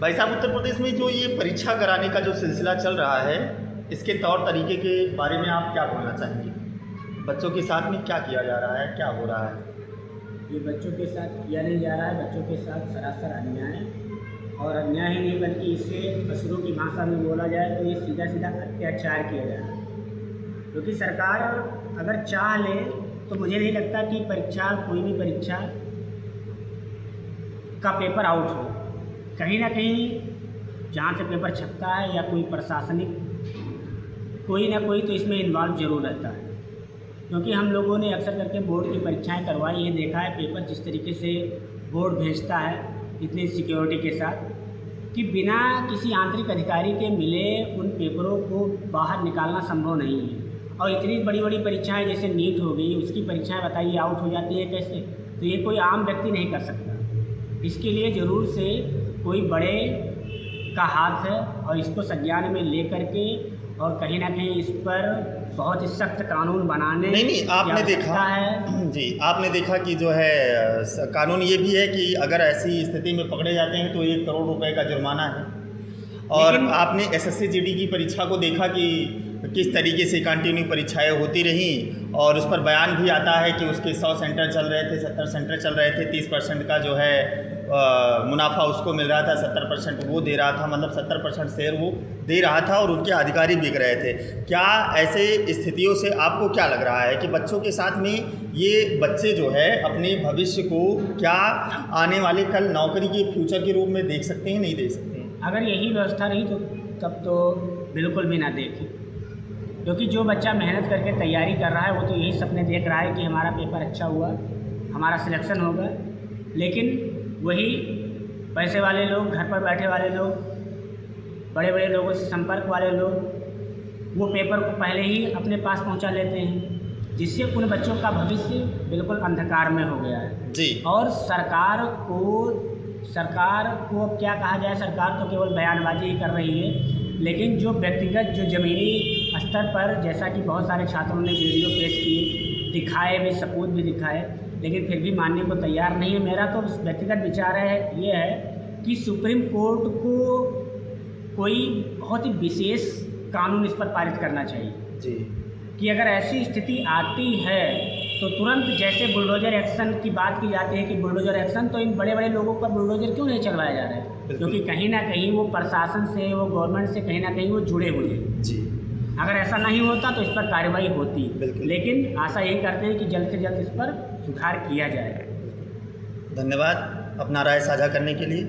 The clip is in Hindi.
भाई साहब, उत्तर प्रदेश में जो ये परीक्षा कराने का जो सिलसिला चल रहा है, इसके तौर तरीके के बारे में आप क्या बोलना चाहेंगे? बच्चों के साथ में क्या किया जा रहा है, क्या हो रहा है? ये बच्चों के साथ किया नहीं जा रहा है, बच्चों के साथ सरासर अन्याय और अन्याय ही नहीं बल्कि इसे असुरों की भाषा में बोला जाए तो ये सीधा सीधा अत्याचार किया जा रहा है। क्योंकि सरकार अगर चाह ले तो मुझे नहीं लगता कि परीक्षा, कोई भी परीक्षा का पेपर आउट हो। कहीं ना कहीं जहाँ से पेपर छपता है या कोई प्रशासनिक कोई ना कोई तो इसमें इन्वॉल्व जरूर रहता है। क्योंकि हम लोगों ने अक्सर करके बोर्ड की परीक्षाएं करवाई, ये देखा है पेपर जिस तरीके से बोर्ड भेजता है इतनी सिक्योरिटी के साथ कि बिना किसी आंतरिक अधिकारी के मिले उन पेपरों को बाहर निकालना संभव नहीं है। और इतनी बड़ी बड़ी परीक्षाएं जैसे नीट हो गई, उसकी परीक्षाएं बताइए आउट हो जाती है कैसे? तो ये कोई आम व्यक्ति नहीं कर सकता। इसके लिए ज़रूर से कोई बड़े का हाथ है और इसको संज्ञान में ले करके और कहीं ना कहीं इस पर बहुत ही सख्त कानून बनाने नहीं, आपने देखा है जी, आपने देखा कि जो है कानून ये भी है कि अगर ऐसी स्थिति में पकड़े जाते हैं तो 1 करोड़ रुपए का जुर्माना है। और आपने एसएससी जीडी की परीक्षा को देखा कि किस तरीके से कंटिन्यू परीक्षाएं होती रहीं और उस पर बयान भी आता है कि उसके 100 सेंटर चल रहे थे, 70 सेंटर चल रहे थे, 30% का जो है मुनाफा उसको मिल रहा था, 70% वो दे रहा था, मतलब 70% शेयर वो दे रहा था और उनके अधिकारी बिक रहे थे। क्या ऐसे स्थितियों से आपको क्या लग रहा है कि बच्चों के साथ में ये बच्चे जो है अपने भविष्य को क्या आने वाले कल नौकरी के फ्यूचर के रूप में देख सकते हैं, नहीं देख सकते हैं? अगर यही व्यवस्था रही तो तब तो बिल्कुल भी ना देखें। क्योंकि जो बच्चा मेहनत करके तैयारी कर रहा है वो तो यही सपने देख रहा है कि हमारा पेपर अच्छा हुआ, हमारा सिलेक्शन होगा। लेकिन वही पैसे वाले लोग, घर पर बैठे वाले लोग, बड़े बड़े लोगों से संपर्क वाले लोग वो पेपर को पहले ही अपने पास पहुंचा लेते हैं, जिससे उन बच्चों का भविष्य बिल्कुल अंधकार में हो गया है जी। और सरकार को अब क्या कहा जाए, सरकार तो केवल बयानबाजी ही कर रही है। लेकिन जो व्यक्तिगत, जो ज़मीनी स्तर पर, जैसा कि बहुत सारे छात्रों ने वीडियो पेश किए, दिखाए भी, सबूत भी दिखाए, लेकिन फिर भी मानने को तैयार नहीं है। मेरा तो व्यक्तिगत विचार है ये है कि सुप्रीम कोर्ट को कोई बहुत ही विशेष कानून इस पर पारित करना चाहिए जी, कि अगर ऐसी स्थिति आती है तो तुरंत, जैसे बुलडोजर एक्शन की बात की जाती है कि बुलडोजर एक्शन, तो इन बड़े बड़े लोगों पर बुलडोजर क्यों नहीं चलवाया जा रहा है? क्योंकि कहीं ना कहीं वो प्रशासन से, वो गवर्नमेंट से कहीं ना कहीं वो जुड़े हुए हैं जी। अगर ऐसा नहीं होता तो इस पर कार्रवाई होती। लेकिन आशा यही करते हैं कि जल्द से जल्द इस पर सुधार किया जाए। धन्यवाद अपना राय साझा करने के लिए।